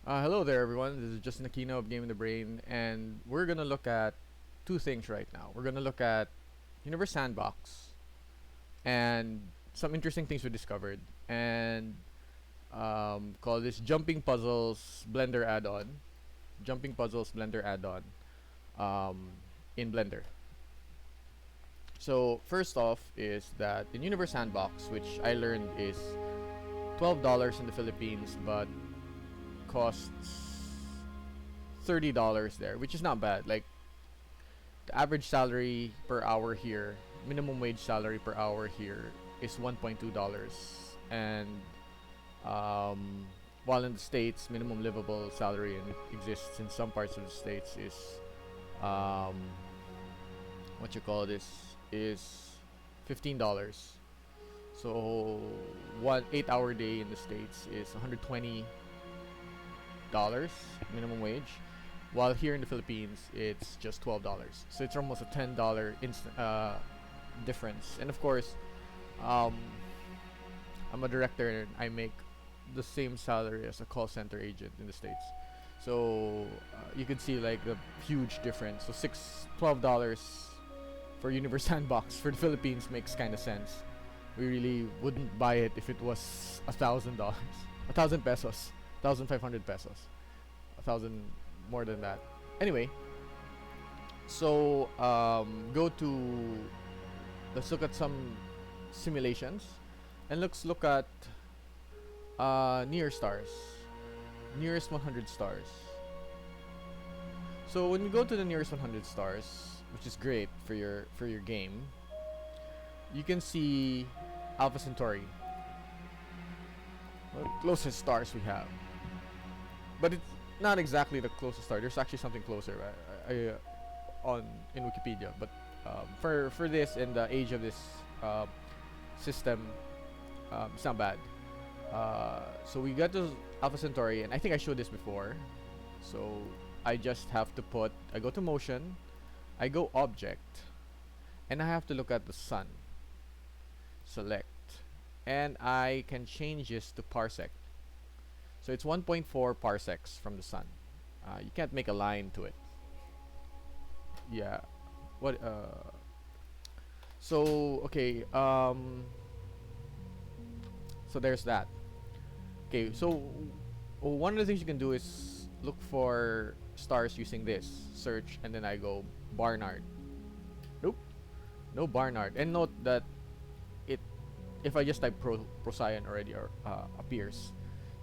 Hello there, everyone. This is Justin Aquino of Game in the Brain, and we're gonna look at two things right now. We're gonna look at Universe Sandbox and some interesting things we discovered, and call this Jumping Puzzles Blender add-on. Jumping Puzzles Blender add-on um, in Blender. So first off is that in Universe Sandbox, which I learned is $12 in the Philippines, but costs $30 there, which is not bad. Like the average salary per hour here, minimum wage salary per hour here is $1.2, and um, while in the states, minimum livable salary and it exists in some parts of the states is um, what you call this is $15. So 1 8 hour day in the states is $120 minimum wage, while here in the Philippines it's just $12. So it's almost a $10 difference. And of course, um, I'm a director and I make the same salary as a call center agent in the states. So you can see like the huge difference. So $12 for Universe Sandbox for the Philippines makes kind of sense. We really wouldn't buy it if it was $1,000, 1,000 pesos, 1,500 pesos, 1,000 more than that. Anyway, so go to let's look at some simulations, and let's look at near stars, nearest 100 stars. So when you go to the nearest 100 stars, which is great for your game, you can see Alpha Centauri, the closest stars we have. But it's not exactly the closest star. There's actually something closer on in Wikipedia. But for this and the age of this system, it's not bad. So we got to Alpha Centauri, and I think I showed this before. So I just have to I go to motion, I go object, and I have to look at the sun. Select, and I can change this to parsec. So it's 1.4 parsecs from the sun. You can't make a line to it. Yeah. What? So okay. So there's that. Okay. So one of the things you can do is look for stars using this search, and then I go Barnard. Nope. No Barnard. And note that if I just type Procyon already appears.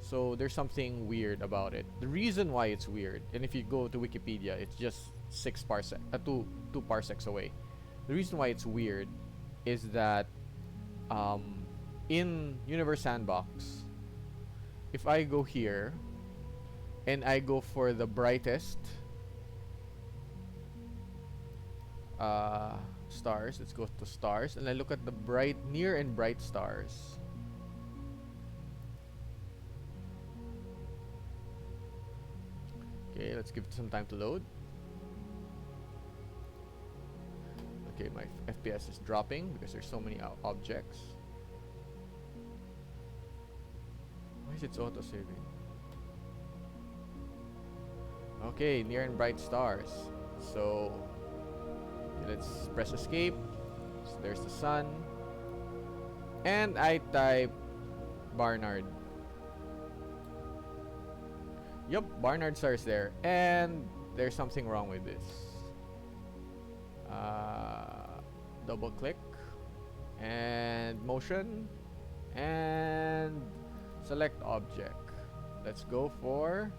So there's something weird about it. The reason why it's weird, and if you go to Wikipedia, it's just 2 parsecs away. The reason why it's weird is that in Universe Sandbox, if I go here and I go for the brightest stars, let's go to stars, and I look at the near and bright stars. Okay, let's give it some time to load. Okay, my FPS is dropping because there's so many objects. Why is it auto saving? Okay, near and bright stars. So let's press escape. So there's the sun, and I type Barnard. Yup, Barnard star is there, and there's something wrong with this. Double click, and motion, and select object. Let's go for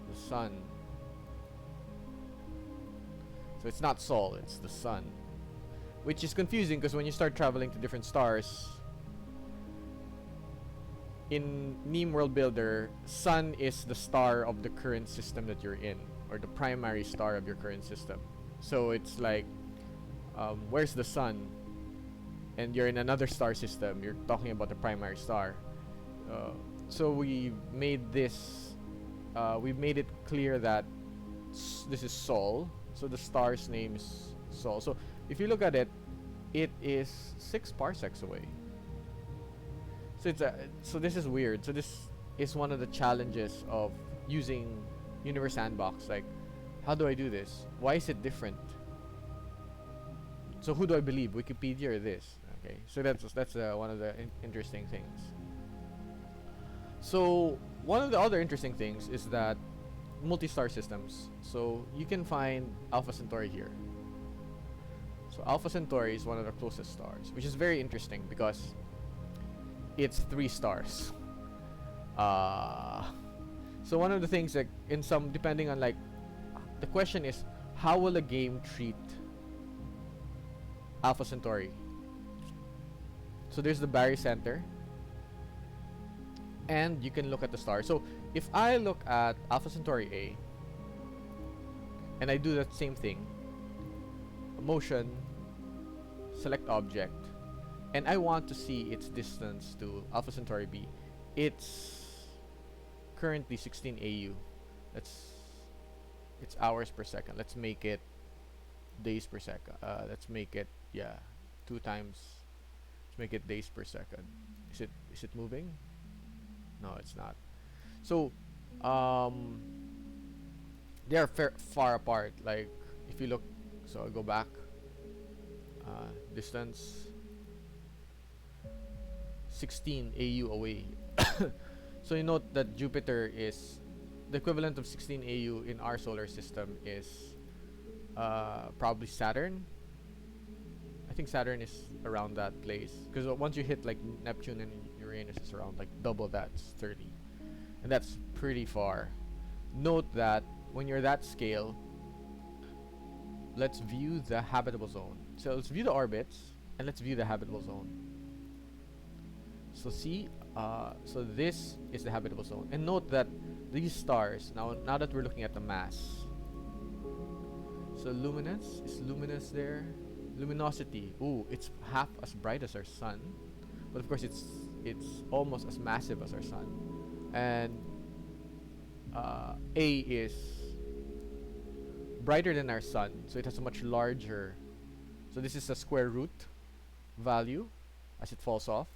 the sun. So it's not Sol, it's the sun, which is confusing because when you start traveling to different stars, in Neem World Builder, sun is the star of the current system that you're in, or the primary star of your current system. So it's like, where's the sun? And you're in another star system, you're talking about the primary star. So we made this, we've made it clear that this is Sol. So the star's name is Sol. So if you look at it, it is 6 parsecs away. So it's so this is weird. So this is one of the challenges of using Universe Sandbox. Like, how do I do this? Why is it different? So who do I believe, Wikipedia or this? Okay, so that's one of the interesting things. So one of the other interesting things is that multi-star systems. So you can find Alpha Centauri here. So Alpha Centauri is one of the closest stars, which is very interesting because it's 3 stars. So one of the things that in some, depending on like, the question is, how will a game treat Alpha Centauri? So there's the barycenter, and you can look at the stars. So if I look at Alpha Centauri A, and I do that same thing, motion, select object, and I want to see its distance to Alpha Centauri B, it's currently 16 AU. It's hours per second. Let's make it days per second. Let's make it 2 times. Let's make it days per second. Is it moving? No, it's not. So they are far apart. Like if you look, so I'll go back. Distance 16 AU away. So you note that Jupiter is the equivalent of 16 AU in our solar system is probably Saturn. I think Saturn is around that place, because once you hit like Neptune and Uranus, it's around like double that, it's 30, and that's pretty far. Note that when you're that scale, let's view the habitable zone. So let's view the orbits and let's view the habitable zone. So see, so this is the habitable zone, and note that these stars, now that we're looking at the mass, so luminous, is luminous there? Luminosity, ooh, it's half as bright as our sun, but of course it's almost as massive as our sun. And A is brighter than our sun, so it has a much larger, so this is a square root value as it falls off.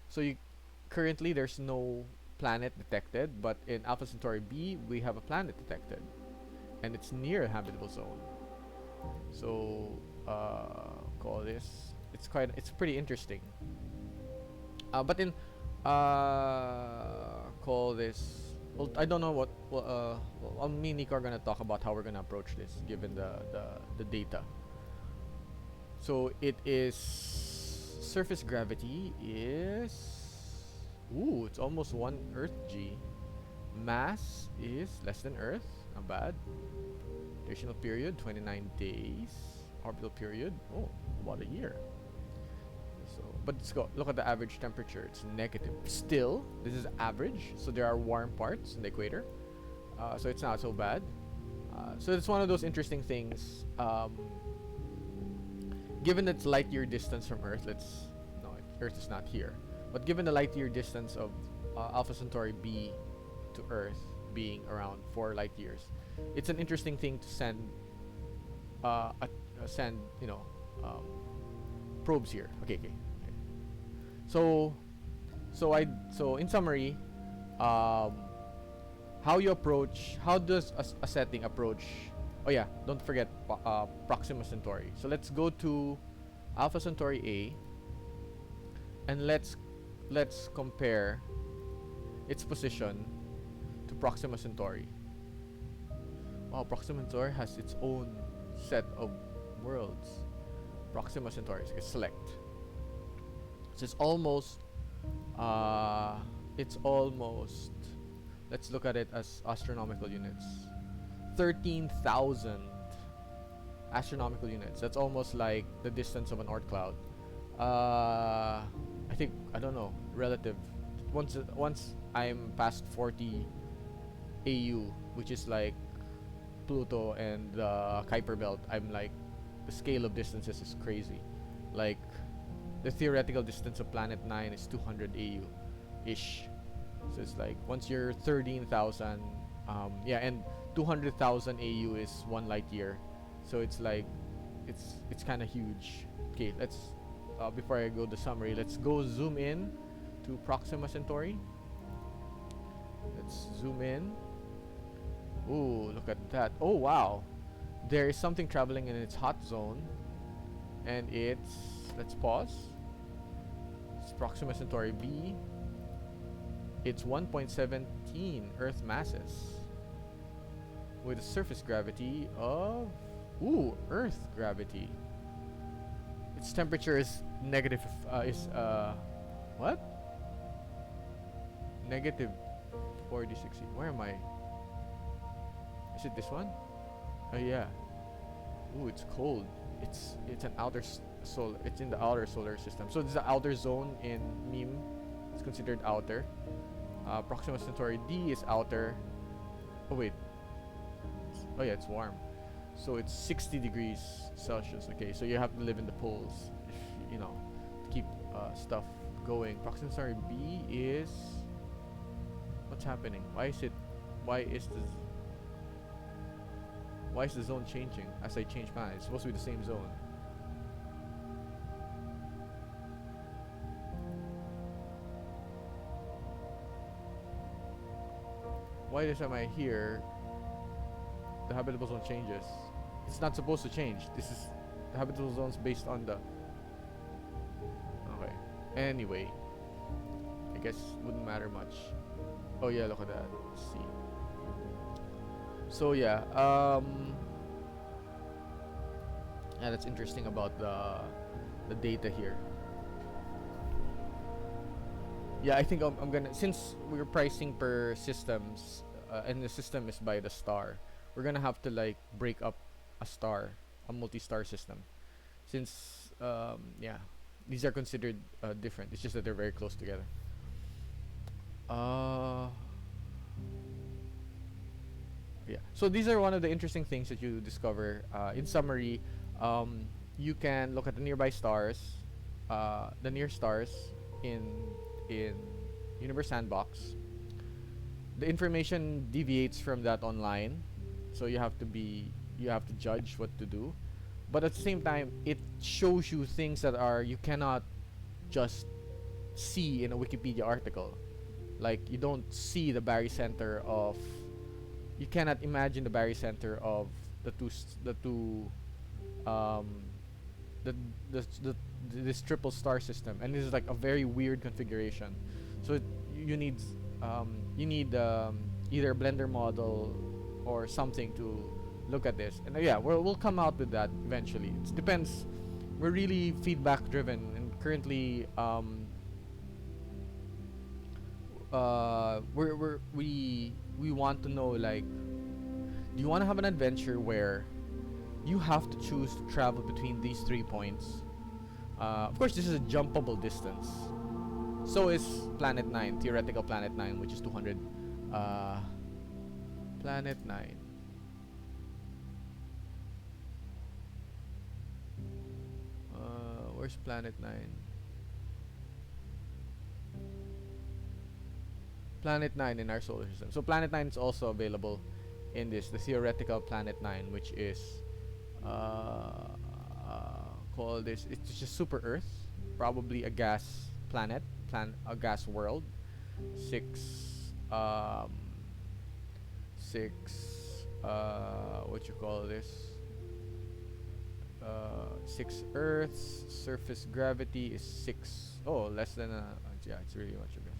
So currently there's no planet detected, but in Alpha Centauri B we have a planet detected, and it's near a habitable zone. So call this, it's pretty interesting. But in call this, well, I don't know what, me and Nico are gonna talk about how we're gonna approach this given the data. So it is, surface gravity is, ooh, it's almost 1 Earth G. Mass is less than Earth, not bad. Rotational period 29 days. Orbital period, oh, about a year. So, but let's go look at the average temperature. It's negative. Still, this is average, so there are warm parts in the equator. So it's not so bad. So it's one of those interesting things. Given its light year distance from Earth, Earth is not here. But given the light year distance of Alpha Centauri B to Earth being around 4 light years, it's an interesting thing to send probes here. Okay. So in summary, how does a setting approach? Oh yeah, don't forget Proxima Centauri. So let's go to Alpha Centauri A, and let's compare its position to Proxima Centauri. Wow, Proxima Centauri has its own set of worlds. Proxima Centauri, so select. So it's almost, let's look at it as astronomical units. 13,000 astronomical units. That's almost like the distance of an Oort cloud. I think, I don't know, relative. Once I'm past 40 AU, which is like Pluto and the Kuiper belt, I'm like, the scale of distances is crazy. Like the theoretical distance of planet 9 is 200 AU ish. So it's like once you're 13,000, and 200,000 AU is 1 light year. So it's like it's kind of huge. Okay, let's before I go to summary, let's go zoom in to Proxima Centauri. zoom in. Ooh, look at that. Oh wow, there is something traveling in its hot zone, and let's pause. It's Proxima Centauri b. It's 1.17 Earth masses with a surface gravity of Earth gravity. Its temperature is negative. What? Negative 4060. Where am I? Is it this one? Oh yeah. Ooh, it's cold. It's an outer solar. It's in the outer solar system. So this is the outer zone in meme. It's considered outer. Proxima Centauri d is outer. Oh wait. Oh yeah, it's warm. So it's 60 degrees Celsius. Okay, so you have to live in the poles if you know to keep stuff going. Proxima Centauri b is what's happening? Why is the zone changing as I change planet? It's supposed to be the same zone. Why this am I here? The habitable zone changes. It's not supposed to change. This is the habitable zone's based on the. Okay. Anyway, I guess wouldn't matter much. Oh yeah, look at that. Let's see. So yeah, yeah, that's interesting about the data here. Yeah, I think I'm gonna, since we're pricing per systems, and the system is by the star, we're gonna have to like break up a multi-star system, since yeah, these are considered different. It's just that they're very close together. Yeah, so these are one of the interesting things that you discover. In summary, you can look at the nearby stars, the near stars in Universe Sandbox. The information deviates from that online, so you have to judge what to do. But at the same time, it shows you things that you cannot just see in a Wikipedia article. Like, you don't see the barycenter of, you cannot imagine the barycenter of this triple star system, and this is like a very weird configuration. So you need either a Blender model or something to look at this. And yeah, we'll come out with that eventually. It depends. We're really feedback driven, and currently we want to know, like, do you want to have an adventure where you have to choose to travel between these 3 points? Of course, this is a jumpable distance. So is Planet 9, theoretical Planet 9, which is 200. Planet 9. Where's Planet 9? Planet 9 in our solar system. So Planet 9 is also available in the theoretical Planet 9, which is called this. It's just super Earth, probably a gas planet, a gas world. What you call this? 6 Earths. Surface gravity is 6. Oh, less than yeah, it's really much of this.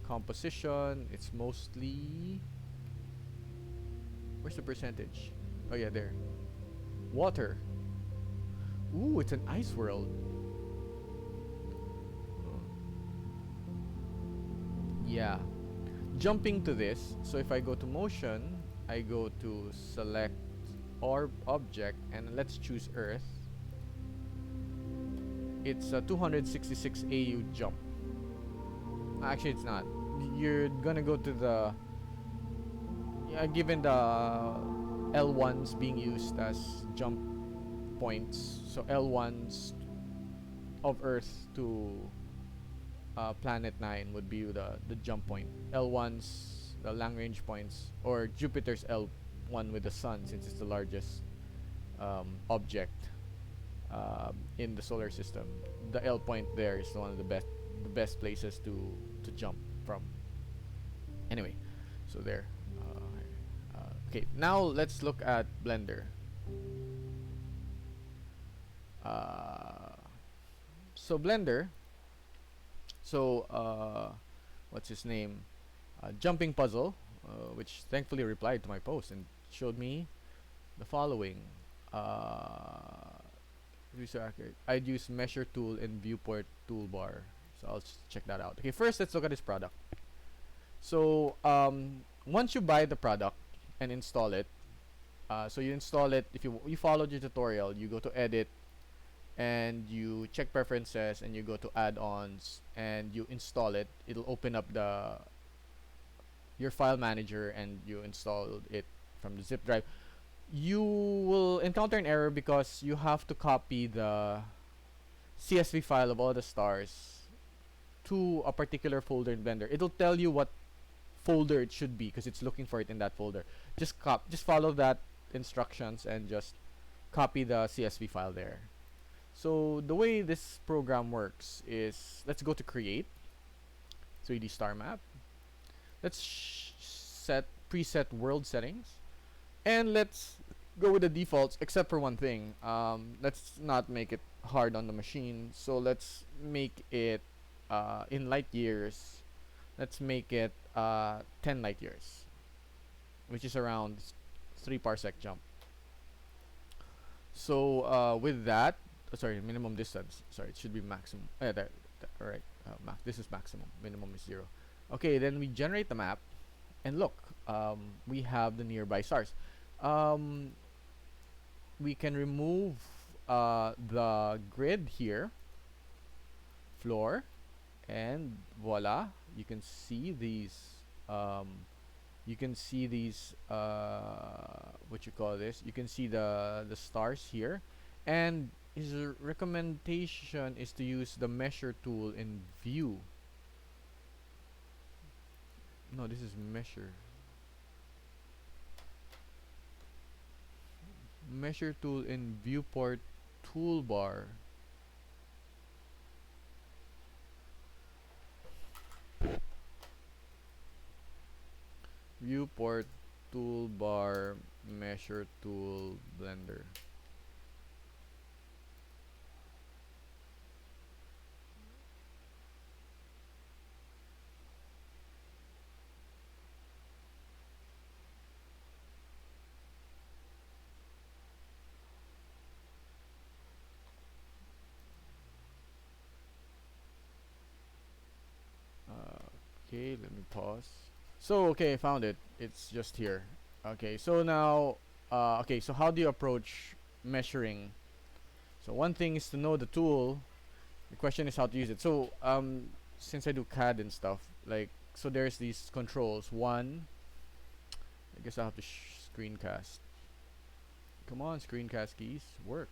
Composition, it's mostly, where's the percentage? Oh yeah, there. Water. Ooh, it's an ice world. Yeah. Jumping to this, so if I go to motion, I go to select orb object, and let's choose Earth. It's a 266 AU jump. Actually, it's not. You're gonna go to the, given the L1s being used as jump points, so L1s of Earth to Planet 9 would be the jump point. L1s, the long range points, or Jupiter's L1 with the sun, since it's the largest object in the solar system. The L point there is one of the best places to jump from. Anyway, So there. Okay, now let's look at Blender. Uh, so Blender. So what's his name? Jumping Puzzle, which thankfully replied to my post and showed me the following. So accurate. I'd use measure tool and viewport toolbar. So I'll check that out. Okay, first let's look at this product. So once you buy the product and install it, so you install it. If you followed your tutorial, you go to edit and you check preferences and you go to add-ons and you install it. It'll open up your file manager and you install it from the zip drive. You will encounter an error because you have to copy the CSV file of all the stars to a particular folder in Blender. It'll tell you what folder it should be because it's looking for it in that folder. Just follow that instructions and just copy the CSV file there. So the way this program works is, let's go to create 3D star map. Let's set preset world settings, and let's go with the defaults except for one thing. Let's not make it hard on the machine, so let's make it in light years. Let's make it 10 light years, which is around 3 parsec jump. So with that, sorry, minimum distance. Sorry, it should be maximum. There. All right. This is maximum. Minimum is 0. Okay, then we generate the map, and look, we have the nearby stars. We can remove the grid here, floor, and voila, you can see these. You can see these. What you call this? You can see the stars here, and his recommendation is to use the measure tool in view. No, this is measure. Measure tool in viewport toolbar. Viewport toolbar measure tool Blender. Okay, let me pause. So okay, I found it. It's just here. Okay, so now okay, so how do you approach measuring? So one thing is to know the tool. The question is how to use it. So since I do CAD and stuff, like, so there's these controls. One, I guess I have to screencast. Come on, screencast keys, work.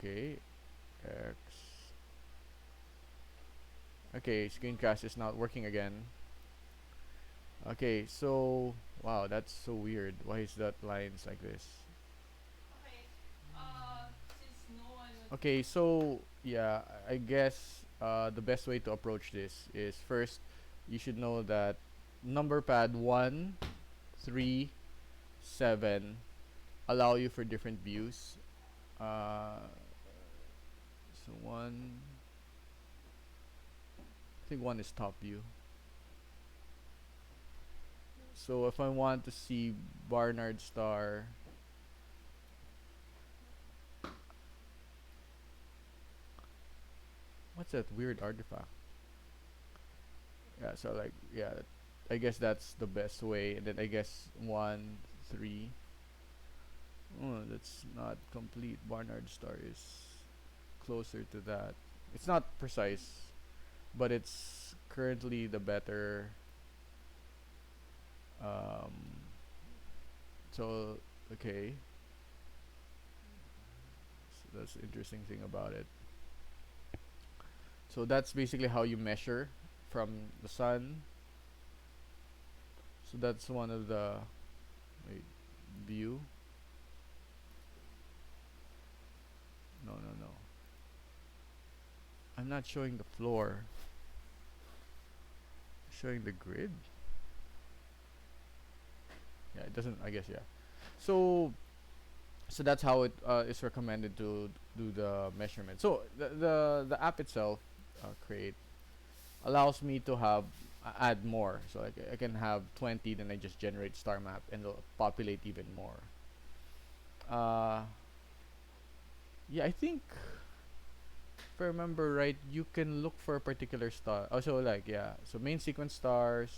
Okay, X. Okay, screencast is not working again. Okay, so wow, that's so weird. Why is that lines like this? Okay, so yeah, I guess the best way to approach this is, first you should know that number pad 1, 3, 7 allow you for different views. So 1, I think 1 is top view. So if I want to see Barnard star, what's that weird artifact? Yeah, so like, yeah, I guess that's the best way. And then I guess 1, 3. Oh, that's not complete. Barnard star is closer to that. It's not precise, but it's currently the better. So okay, so that's the interesting thing about it. So that's basically how you measure from the sun. So that's one of the, wait, view. No. I'm not showing the floor. Showing the grid. Yeah, it doesn't. I guess yeah. So that's how it is recommended to do the measurement. So the app itself, create, allows me to have add more. So I can have 20, then I just generate star map and it'll populate even more. Uh, yeah, I think if I remember right, you can look for a particular star. Also, like yeah, so main sequence stars.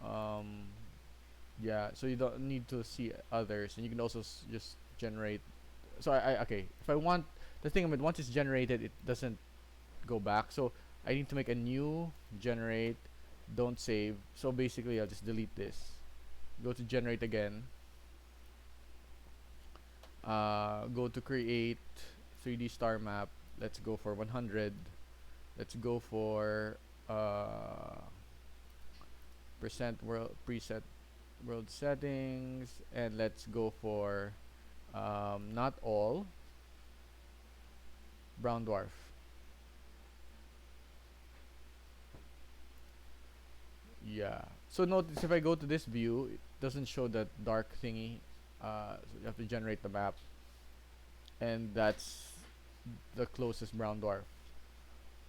Um, yeah, so you don't need to see others, and you can also just generate. So I okay. If I want the thing of it, once it's generated, it doesn't go back. So I need to make a new generate. Don't save. So basically, I'll just delete this. Go to generate again. Go to create 3D star map. Let's go for 100. Let's go for percent world preset world settings, and let's go for not all brown dwarf. Yeah. So notice if I go to this view, it doesn't show that dark thingy. So you have to generate the map, and that's the closest brown dwarf.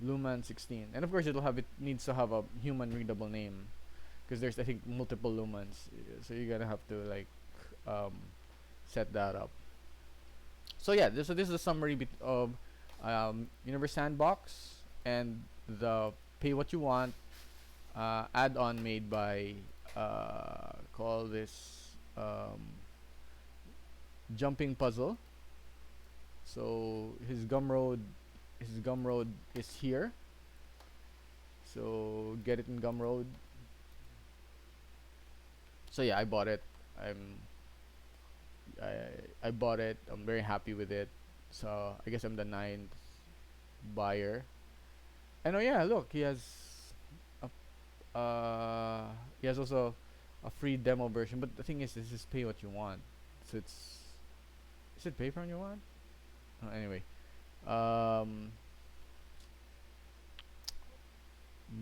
Luman 16, and of course it needs to have a human readable name because there's I think multiple lumens, so you're gonna have to like um, set that up. So yeah, so this is a summary of Universe Sandbox and the pay what you want add-on made by call this jumping puzzle. So his Gumroad is here. So get it in Gumroad. So yeah, I bought it. I'm I bought it. I'm very happy with it. So I guess I'm the ninth buyer. And oh yeah, look, he has also a free demo version. But the thing is just pay what you want. So it's is it pay from you want? Anyway, um,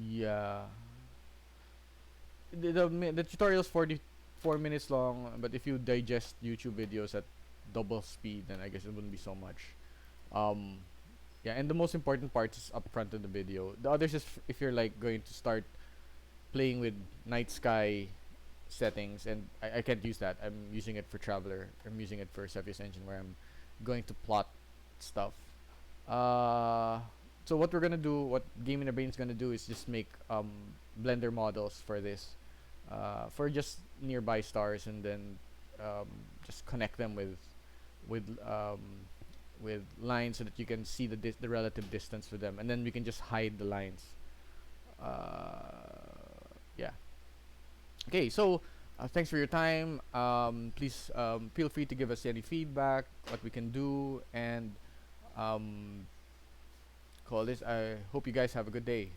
yeah, the tutorial is 44 minutes long. But if you digest YouTube videos at double speed, then I guess it wouldn't be so much. Um, yeah, and the most important part is up front in the video. The others is if you're like going to start playing with night sky settings, and I can't use that. I'm using it for Traveler. I'm using it for Cepheus Engine, where I'm going to plot stuff. Uh, so what we're gonna do, what Game in the Brain's gonna do, is just make Blender models for this, for just nearby stars, and then um, just connect them with um, with lines so that you can see the relative distance to them, and then we can just hide the lines. Yeah. Okay, so thanks for your time. Please feel free to give us any feedback, what we can do, and um, call this. I hope you guys have a good day.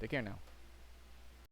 Take care now.